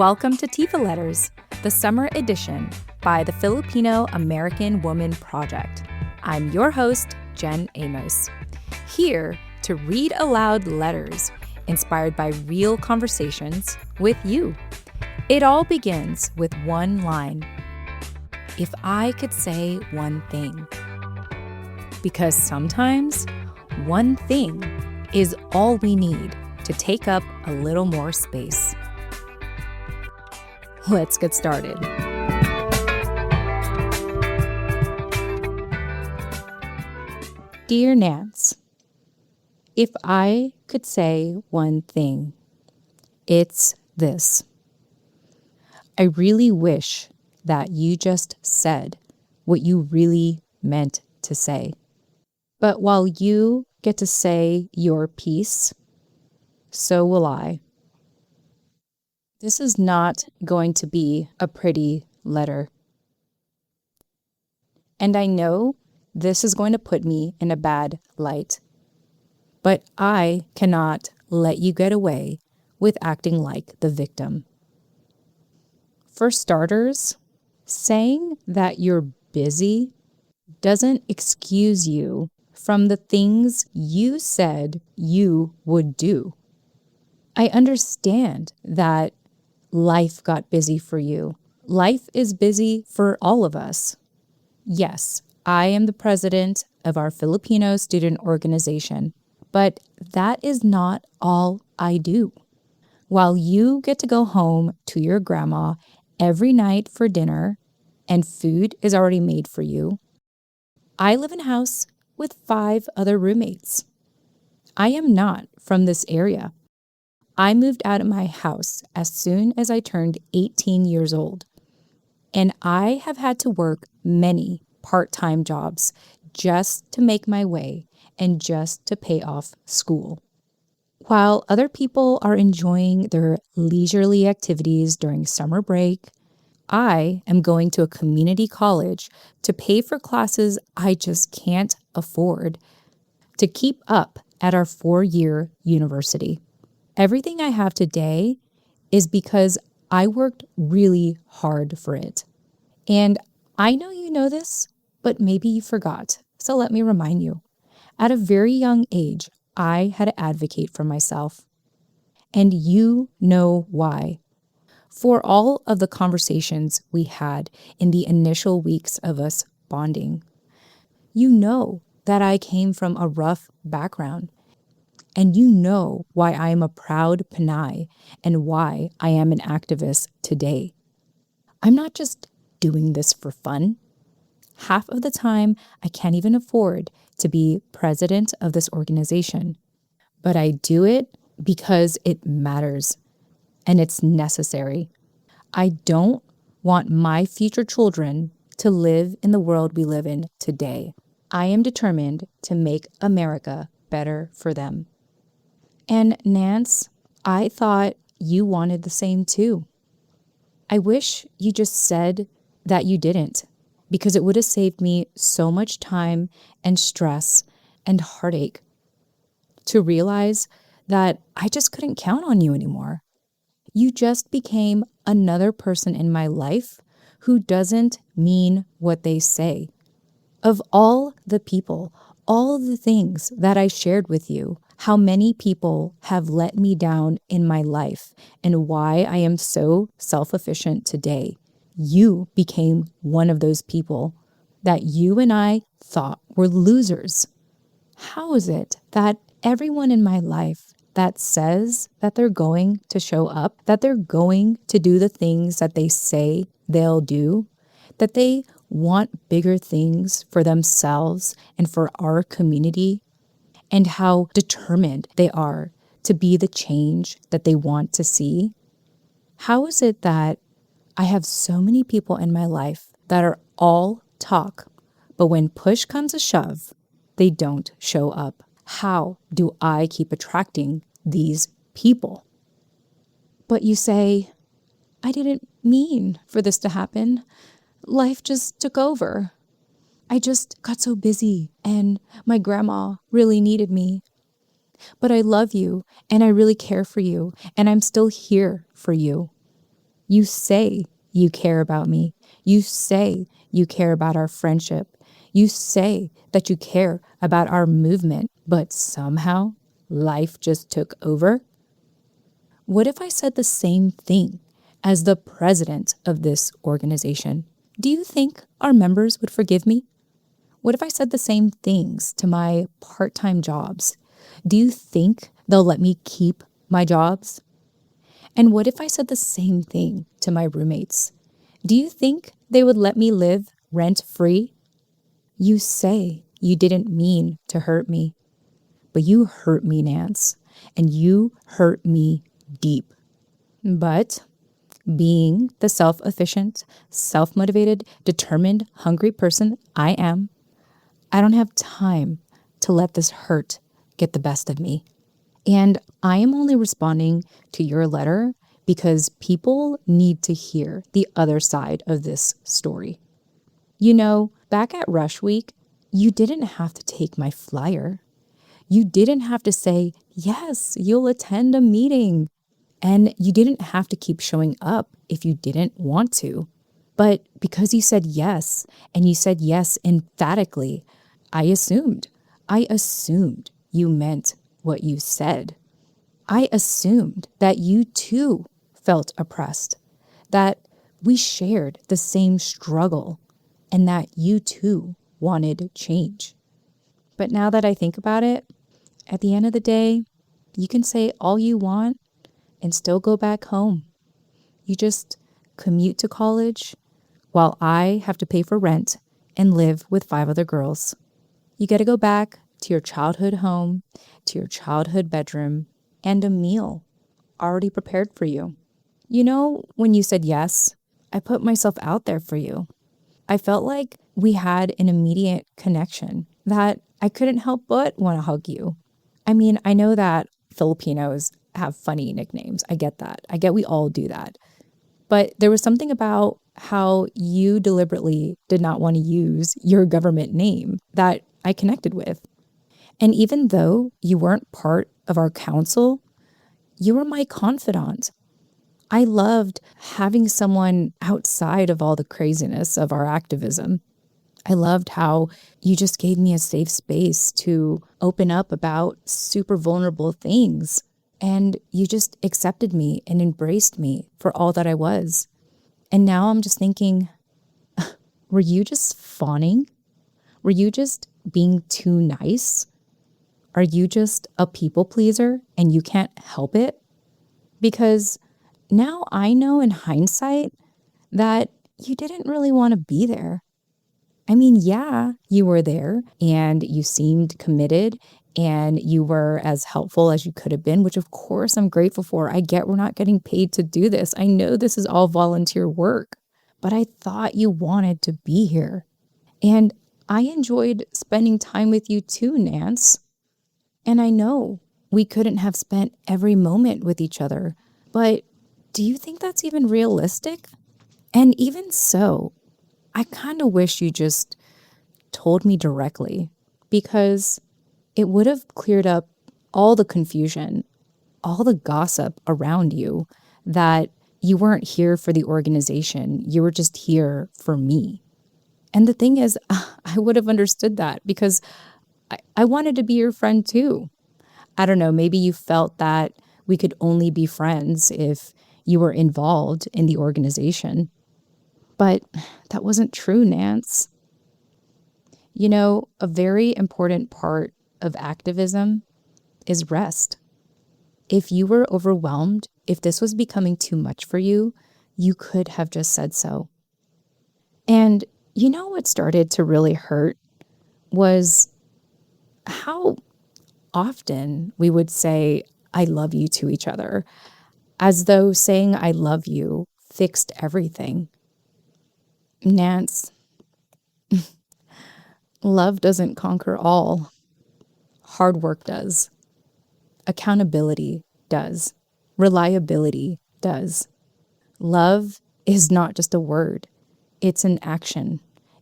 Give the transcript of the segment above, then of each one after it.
Welcome to Tifa Letters, the summer edition by the Filipino American Woman Project. I'm your host, Jen Amos, here to read aloud letters inspired by real conversations with you. It all begins with one line. If I could say one thing. Because sometimes one thing is all we need to take up a little more space. Let's get started. Dear Nance, if I could say one thing, it's this. I really wish that you just said what you really meant to say. But while you get to say your piece, so will I. This is not going to be a pretty letter. And I know this is going to put me in a bad light. But I cannot let you get away with acting like the victim. For starters, saying that you're busy doesn't excuse you from the things you said you would do. I understand that life got busy for you. Life is busy for all of us. Yes, I am the president of our Filipino student organization, but that is not all I do. While you get to go home to your grandma every night for dinner and food is already made for you, I live in a house with 5 other roommates. I am not from this area. I moved out of my house as soon as I turned 18 years old, and I have had to work many part-time jobs just to make my way and just to pay off school. While other people are enjoying their leisurely activities during summer break, I am going to a community college to pay for classes I just can't afford to keep up at our 4-year university. Everything I have today is because I worked really hard for it. And I know you know this, but maybe you forgot. So let me remind you. At a very young age, I had to advocate for myself. And you know why. For all of the conversations we had in the initial weeks of us bonding, you know that I came from a rough background. And you know why I am a proud Pinay and why I am an activist today. I'm not just doing this for fun. Half of the time, I can't even afford to be president of this organization. But I do it because it matters and it's necessary. I don't want my future children to live in the world we live in today. I am determined to make America better for them. And Nance, I thought you wanted the same too. I wish you just said that you didn't, because it would have saved me so much time and stress and heartache to realize that I just couldn't count on you anymore. You just became another person in my life who doesn't mean what they say. Of all the people, all the things that I shared with you, how many people have let me down in my life and why I am so self-efficient today. You became one of those people that you and I thought were losers. How is it that everyone in my life that says that they're going to show up, that they're going to do the things that they say they'll do, that they want bigger things for themselves and for our community, and how determined they are to be the change that they want to see? How is it that I have so many people in my life that are all talk, but when push comes to shove, they don't show up? How do I keep attracting these people? But you say, I didn't mean for this to happen. Life just took over. I just got so busy and my grandma really needed me. But I love you and I really care for you and I'm still here for you. You say you care about me. You say you care about our friendship. You say that you care about our movement, but somehow life just took over. What if I said the same thing as the president of this organization? Do you think our members would forgive me? What if I said the same things to my part-time jobs? Do you think they'll let me keep my jobs? And what if I said the same thing to my roommates? Do you think they would let me live rent-free? You say you didn't mean to hurt me, but you hurt me, Nance, and you hurt me deep. But being the self-efficient, self-motivated, determined, hungry person I am, I don't have time to let this hurt get the best of me. And I am only responding to your letter because people need to hear the other side of this story. You know, back at Rush Week, you didn't have to take my flyer. You didn't have to say, yes, you'll attend a meeting. And you didn't have to keep showing up if you didn't want to. But because you said yes, and you said yes emphatically, I assumed you meant what you said. I assumed that you too felt oppressed, that we shared the same struggle, and that you too wanted change. But now that I think about it, at the end of the day, you can say all you want and still go back home. You just commute to college while I have to pay for rent and live with 5 other girls. You get to go back to your childhood home, to your childhood bedroom, and a meal already prepared for you. You know, when you said yes, I put myself out there for you. I felt like we had an immediate connection that I couldn't help but want to hug you. I mean, I know that Filipinos have funny nicknames. I get that. I get we all do that. But there was something about how you deliberately did not want to use your government name that I connected with. And even though you weren't part of our council, you were my confidant. I loved having someone outside of all the craziness of our activism. I loved how you just gave me a safe space to open up about super vulnerable things. And you just accepted me and embraced me for all that I was. And now I'm just thinking, were you just fawning? Were you just being too nice? Are you just a people pleaser and you can't help it? Because now I know in hindsight that you didn't really want to be there. I mean, yeah, you were there and you seemed committed and you were as helpful as you could have been, which of course I'm grateful for. I get we're not getting paid to do this. I know this is all volunteer work, but I thought you wanted to be here. And I enjoyed spending time with you too, Nance. And I know we couldn't have spent every moment with each other, but do you think that's even realistic? And even so, I kind of wish you just told me directly, because it would have cleared up all the confusion, all the gossip around you, that you weren't here for the organization. You were just here for me. And the thing is, I would have understood that because I wanted to be your friend too. I don't know, maybe you felt that we could only be friends if you were involved in the organization. But that wasn't true, Nance. You know, a very important part of activism is rest. If you were overwhelmed, if this was becoming too much for you, you could have just said so. And you know what started to really hurt was how often we would say, I love you to each other, as though saying I love you fixed everything. Nance, love doesn't conquer all. Hard work does. Accountability does. Reliability does. Love is not just a word. It's an action.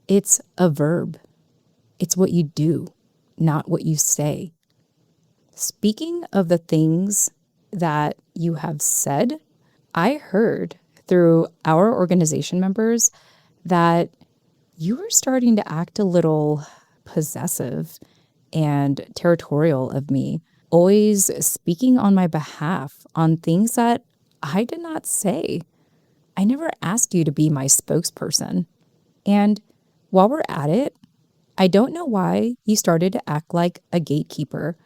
It's a verb. It's what you do, not what you say. Speaking of the things that you have said, I heard through our organization members that you were starting to act a little possessive and territorial of me, always speaking on my behalf on things that I did not say. I never asked you to be my spokesperson. And while we're at it, I don't know why you started to act like a gatekeeper.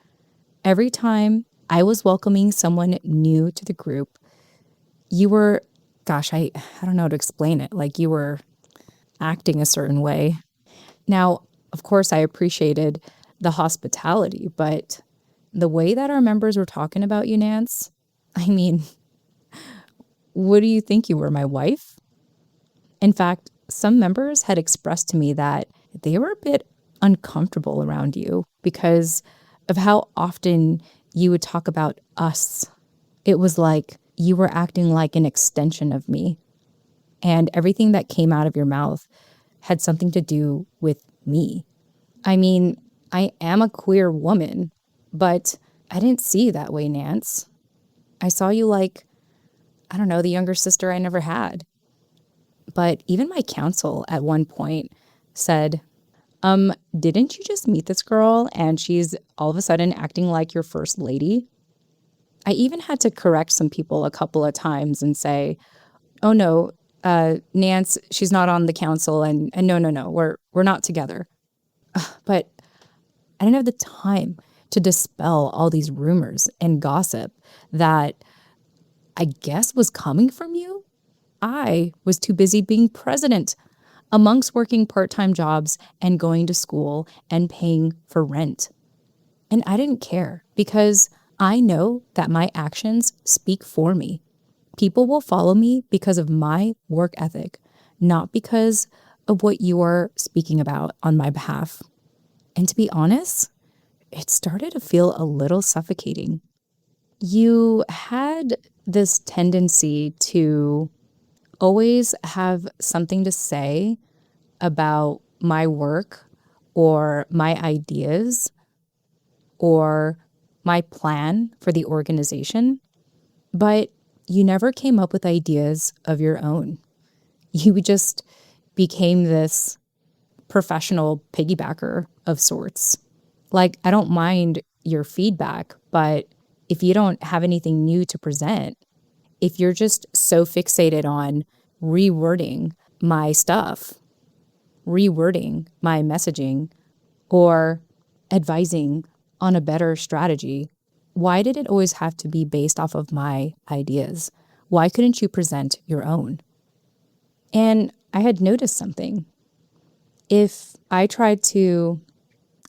Every time I was welcoming someone new to the group, you were, gosh, I don't know how to explain it, like you were acting a certain way. Now, of course, I appreciated the hospitality, but the way that our members were talking about you, Nance, I mean, what do you think, you were my wife? In fact, some members had expressed to me that they were a bit uncomfortable around you because of how often you would talk about us. It was like you were acting like an extension of me, and everything that came out of your mouth had something to do with me. I mean, I am a queer woman, but I didn't see you that way, Nance. I saw you like, I don't know, the younger sister I never had. But even my counsel at one point said, didn't you just meet this girl and she's all of a sudden acting like your first lady? I even had to correct some people a couple of times and say, oh no, Nance, she's not on the council, and no, we're not together. But I didn't have the time to dispel all these rumors and gossip that I guess was coming from you. I was too busy being president, amongst working part-time jobs and going to school and paying for rent. And I didn't care because I know that my actions speak for me. People will follow me because of my work ethic, not because of what you are speaking about on my behalf. And to be honest, it started to feel a little suffocating. You had this tendency to always have something to say about my work or my ideas or my plan for the organization, but you never came up with ideas of your own. You just became this professional piggybacker of sorts. Like, I don't mind your feedback, but if you don't have anything new to present, if you're just so fixated on rewording my stuff, rewording my messaging, or advising on a better strategy, why did it always have to be based off of my ideas? Why couldn't you present your own? And I had noticed something. If I tried to,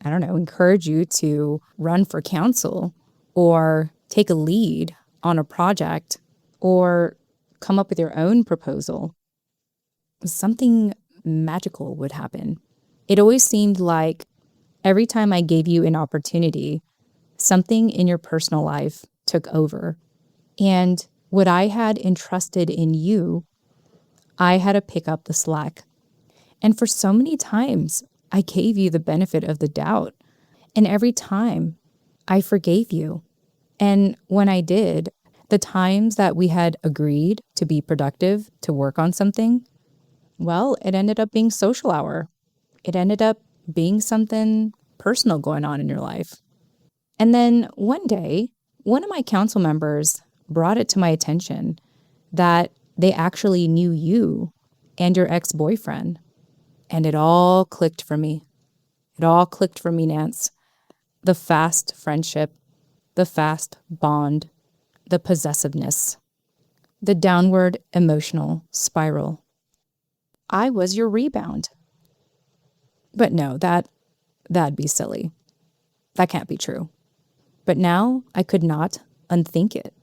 I don't know, encourage you to run for council or take a lead on a project or come up with your own proposal, something magical would happen. It always seemed like every time I gave you an opportunity, something in your personal life took over. And what I had entrusted in you, I had to pick up the slack. And for so many times, I gave you the benefit of the doubt. And every time, I forgave you. And when I did, the times that we had agreed to be productive, to work on something, well, it ended up being social hour. It ended up being something personal going on in your life. And then one day, one of my council members brought it to my attention that they actually knew you and your ex-boyfriend. And it all clicked for me. It all clicked for me, Nance. The fast friendship, the fast bond, the possessiveness, the downward emotional spiral. I was your rebound. But no, that'd be silly. That can't be true. But now I could not unthink it.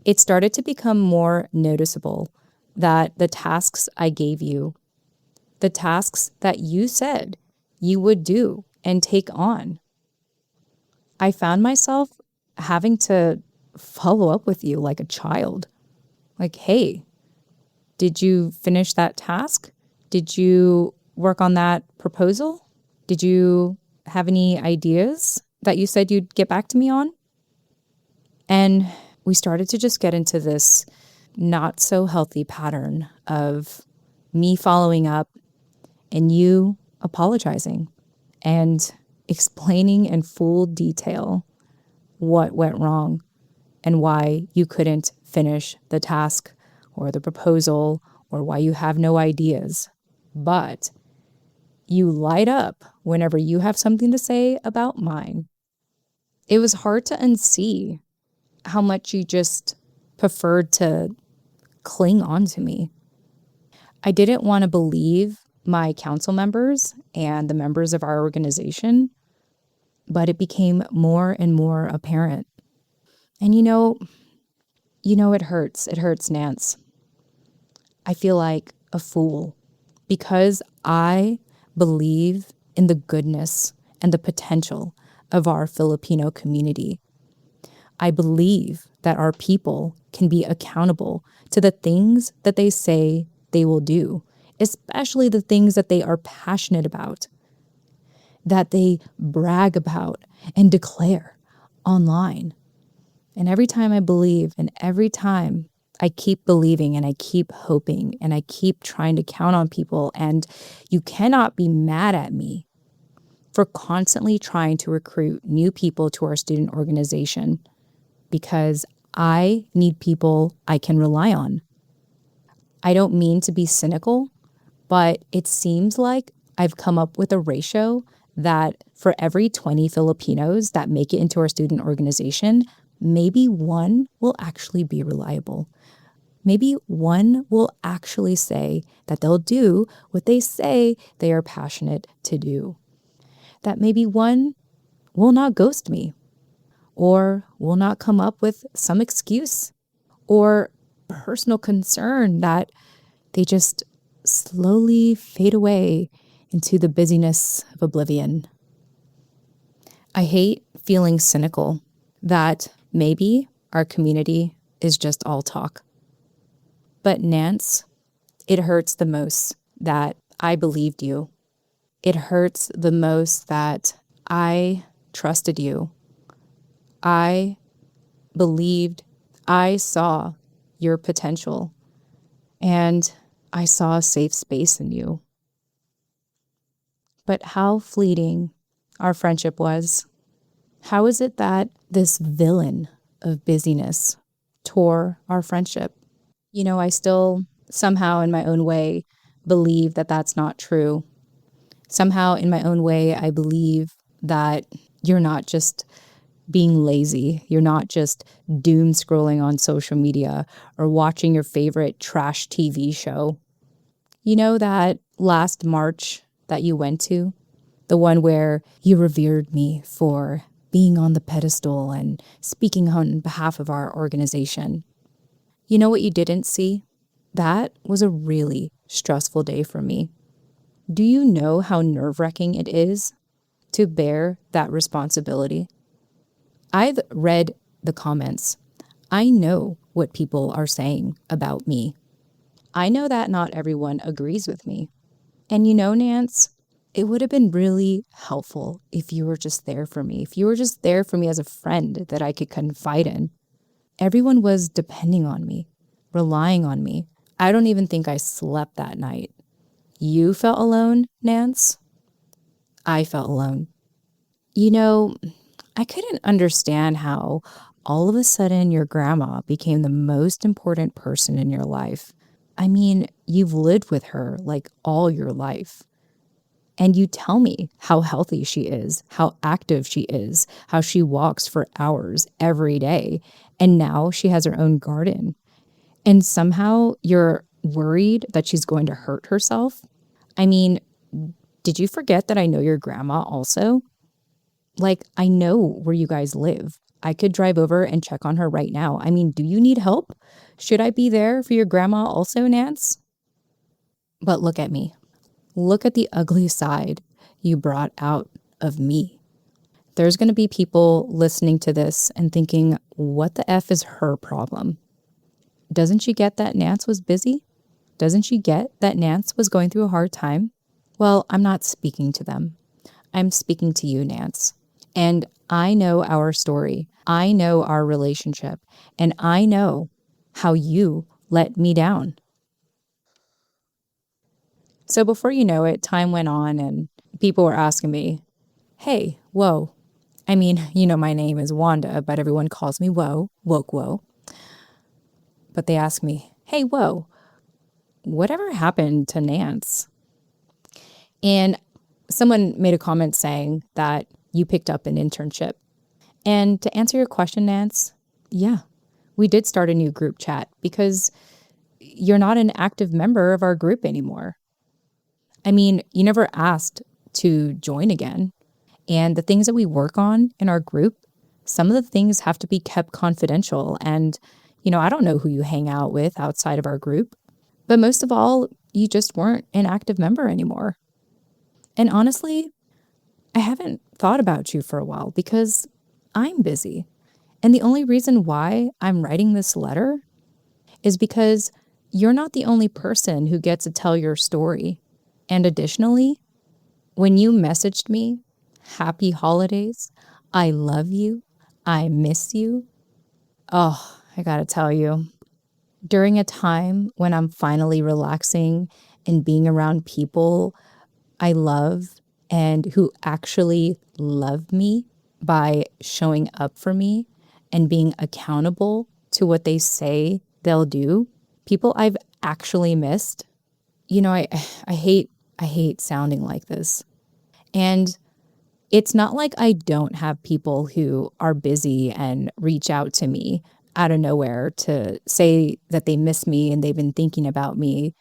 It started to become more noticeable that the tasks I gave you, the tasks that you said you would do and take on, I found myself having to follow up with you like a child. Like, hey, did you finish that task? Did you work on that proposal? Did you have any ideas that you said you'd get back to me on? And we started to just get into this not so healthy pattern of me following up and you apologizing and explaining in full detail what went wrong and why you couldn't finish the task or the proposal or why you have no ideas. But you light up whenever you have something to say about mine. It was hard to unsee how much you just preferred to cling on to me. I didn't want to believe my council members and the members of our organization, but it became more and more apparent. And it hurts. It hurts, Nance. I feel like a fool because I believe in the goodness and the potential of our Filipino community. I believe that our people can be accountable to the things that they say they will do, especially the things that they are passionate about, that they brag about and declare online. And every time I believe, and every time I keep believing and I keep hoping and I keep trying to count on people, and you cannot be mad at me for constantly trying to recruit new people to our student organization because I need people I can rely on. I don't mean to be cynical, but it seems like I've come up with a ratio that for every 20 Filipinos that make it into our student organization, maybe one will actually be reliable. Maybe one will actually say that they'll do what they say they are passionate to do. That maybe one will not ghost me or will not come up with some excuse or personal concern that they just slowly fade away into the busyness of oblivion. I hate feeling cynical that maybe our community is just all talk. But Nance, it hurts the most that I believed you. It hurts the most that I trusted you. I believed, I saw your potential, and I saw a safe space in you. But how fleeting our friendship was. How is it that this villain of busyness tore our friendship? I still somehow in my own way believe that that's not true. Somehow in my own way, I believe that you're not just being lazy. You're not just doom scrolling on social media or watching your favorite trash TV show. You know that last march that you went to? The one where you revered me for being on the pedestal and speaking on behalf of our organization. You know what you didn't see? That was a really stressful day for me. Do you know how nerve-wracking it is to bear that responsibility? I've read the comments. I know what people are saying about me. I know that not everyone agrees with me. And Nance, it would have been really helpful if you were just there for me, if you were just there for me as a friend that I could confide in. Everyone was depending on me, relying on me. I don't even think I slept that night. You felt alone, Nance? I felt alone. I couldn't understand how all of a sudden your grandma became the most important person in your life. I mean, you've lived with her like all your life. And you tell me how healthy she is, how active she is, how she walks for hours every day. And now she has her own garden. And somehow you're worried that she's going to hurt herself. I mean, did you forget that I know your grandma also? Like, I know where you guys live. I could drive over and check on her right now. I mean, do you need help? Should I be there for your grandma also, Nance? But look at me. Look at the ugly side you brought out of me. There's going to be people listening to this and thinking, what the F is her problem? Doesn't she get that Nance was busy? Doesn't she get that Nance was going through a hard time? Well, I'm not speaking to them. I'm speaking to you, Nance. And I know our story. I know our relationship. And I know how you let me down. So before you know it, time went on and people were asking me, hey, whoa. I mean, my name is Wanda, but everyone calls me Whoa, woke whoa. But they ask me, hey, whoa, whatever happened to Nance? And someone made a comment saying that you picked up an internship. And to answer your question, Nance, yeah, we did start a new group chat because you're not an active member of our group anymore. I mean, you never asked to join again. And the things that we work on in our group, some of the things have to be kept confidential. And, I don't know who you hang out with outside of our group. But most of all, you just weren't an active member anymore. And honestly, I haven't thought about you for a while because I'm busy. And the only reason why I'm writing this letter is because you're not the only person who gets to tell your story. And additionally, when you messaged me, happy holidays, I love you, I miss you. Oh, I gotta tell you, during a time when I'm finally relaxing and being around people I love and who actually love me by showing up for me and being accountable to what they say they'll do, people I've actually missed. I hate sounding like this. And it's not like I don't have people who are busy and reach out to me out of nowhere to say that they miss me and they've been thinking about me.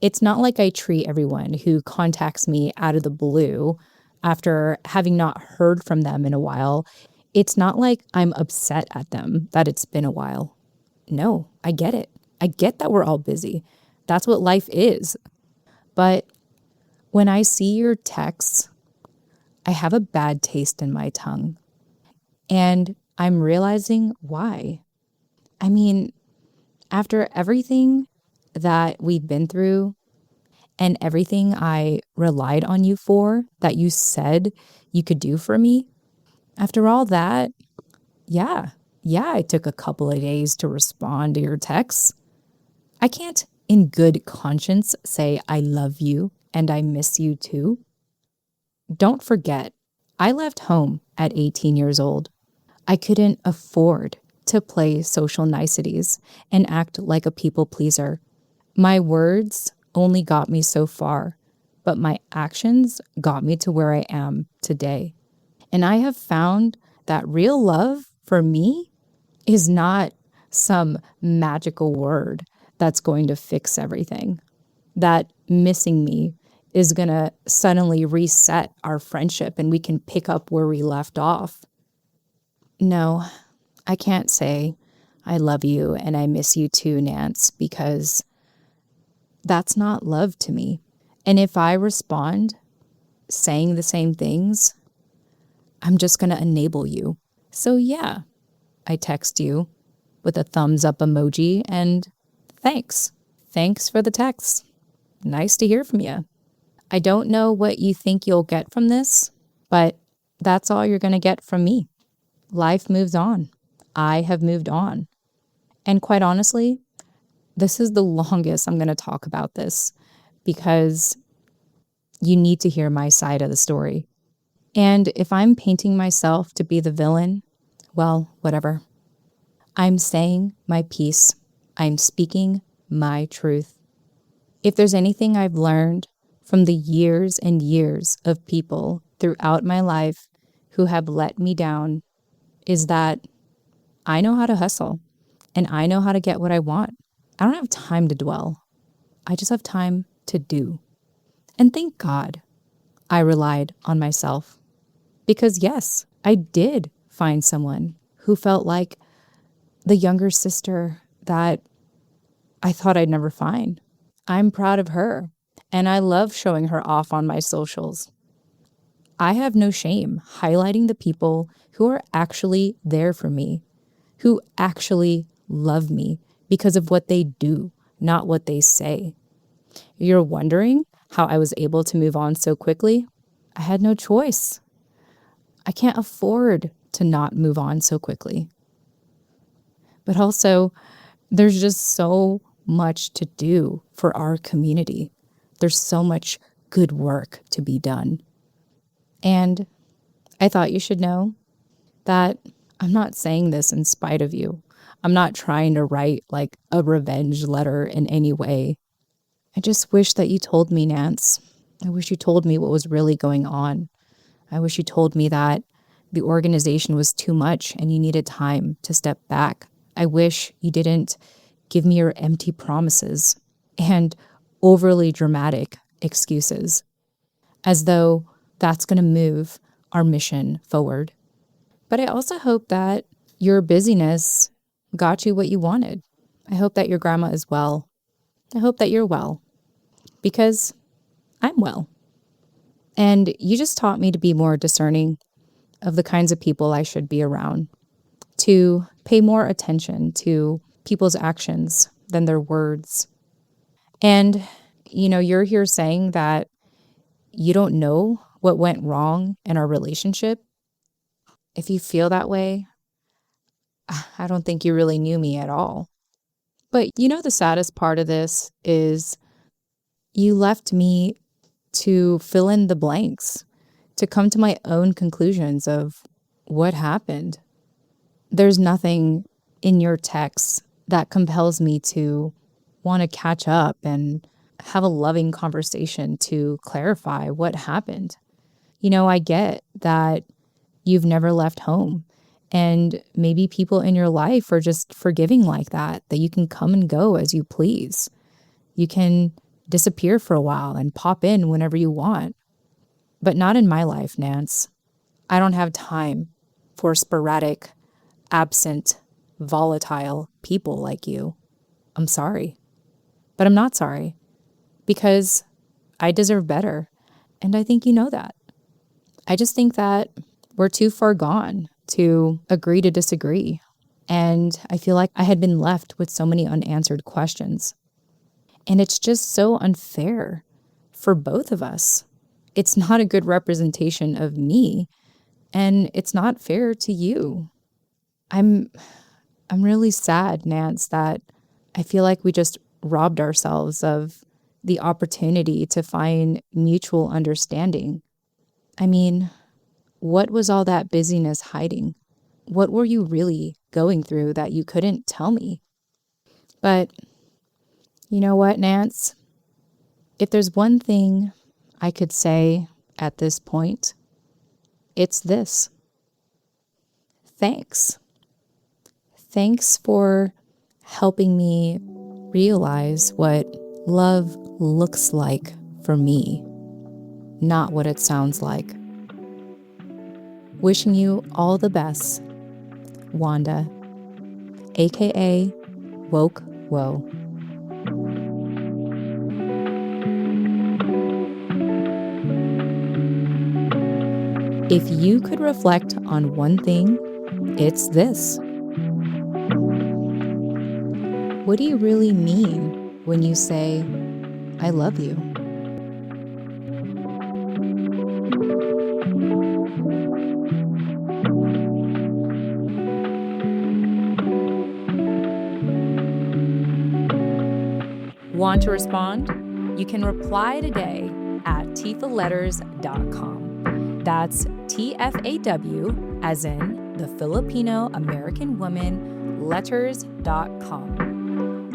It's not like I treat everyone who contacts me out of the blue after having not heard from them in a while. It's not like I'm upset at them that it's been a while. No, I get it. I get that we're all busy. That's what life is. But when I see your texts, I have a bad taste in my tongue. And I'm realizing why. I mean, after everything that we've been through and everything I relied on you for, that you said you could do for me, after all that, yeah, I took a couple of days to respond to your texts. I can't in good conscience say I love you and I miss you too. Don't forget, I left home at 18 years old. I couldn't afford to play social niceties and act like a people pleaser. My words only got me so far, but my actions got me to where I am today. And I have found that real love for me is not some magical word that's going to fix everything. That missing me is going to suddenly reset our friendship and we can pick up where we left off. No, I can't say I love you and I miss you too, Nance, because that's not love to me. And if I respond saying the same things, I'm just going to enable you. So yeah, I text you with a thumbs up emoji and thanks. Thanks for the text. Nice to hear from you. I don't know what you think you'll get from this, but that's all you're going to get from me. Life moves on. I have moved on. And quite honestly, this is the longest I'm going to talk about this because you need to hear my side of the story. And if I'm painting myself to be the villain, well, whatever. I'm saying my piece. I'm speaking my truth. If there's anything I've learned from the years and years of people throughout my life who have let me down, is that I know how to hustle and I know how to get what I want. I don't have time to dwell. I just have time to do. And thank God I relied on myself. Because yes, I did find someone who felt like the younger sister that I thought I'd never find. I'm proud of her, and I love showing her off on my socials. I have no shame highlighting the people who are actually there for me, who actually love me because of what they do, not what they say. You're wondering how I was able to move on so quickly? I had no choice. I can't afford to not move on so quickly. But also, there's just so much to do for our community. There's so much good work to be done. And I thought you should know that I'm not saying this in spite of you. I'm not trying to write like a revenge letter in any way. I just wish that you told me, Nance. I wish you told me what was really going on. I wish you told me that the organization was too much and you needed time to step back. I wish you didn't give me your empty promises and overly dramatic excuses, as though that's going to move our mission forward. But I also hope that your busyness got you what you wanted. I hope that your grandma is well. I hope that you're well, because I'm well. And you just taught me to be more discerning of the kinds of people I should be around, to pay more attention to people's actions than their words. And, you're here saying that you don't know what went wrong in our relationship. If you feel that way, I don't think you really knew me at all. But the saddest part of this is you left me to fill in the blanks, to come to my own conclusions of what happened. There's nothing in your text that compels me to want to catch up and have a loving conversation to clarify what happened. I get that you've never left home, and maybe people in your life are just forgiving like that you can come and go as you please. You can disappear for a while and pop in whenever you want. But not in my life, Nance. I don't have time for sporadic, absent, volatile people like you. I'm sorry. But I'm not sorry, because I deserve better. And I think you know that. I just think that we're too far gone to agree to disagree. And I feel like I had been left with so many unanswered questions. And it's just so unfair for both of us. It's not a good representation of me, and it's not fair to you. I'm really sad, Nance, that I feel like we just robbed ourselves of the opportunity to find mutual understanding. I mean, what was all that busyness hiding? What were you really going through that you couldn't tell me? But you know what, Nance? If there's one thing I could say at this point, it's this. Thanks. Thanks for helping me realize what love looks like for me, not what it sounds like. Wishing you all the best, Wanda, aka Woke Woe. If you could reflect on one thing, it's this. What do you really mean when you say, I love you? Want to respond? You can reply today at tfaletters.com. That's TFAW, as in the Filipino American Woman, letters.com.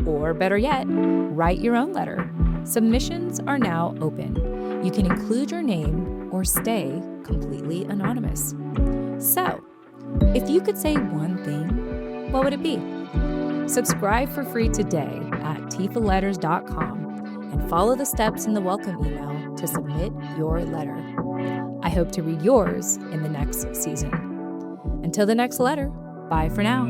Or better yet, write your own letter. Submissions are now open. You can include your name or stay completely anonymous. So, if you could say one thing, what would it be? Subscribe for free today at tfaletters.com and follow the steps in the welcome email to submit your letter. I hope to read yours in the next season. Until the next letter, bye for now.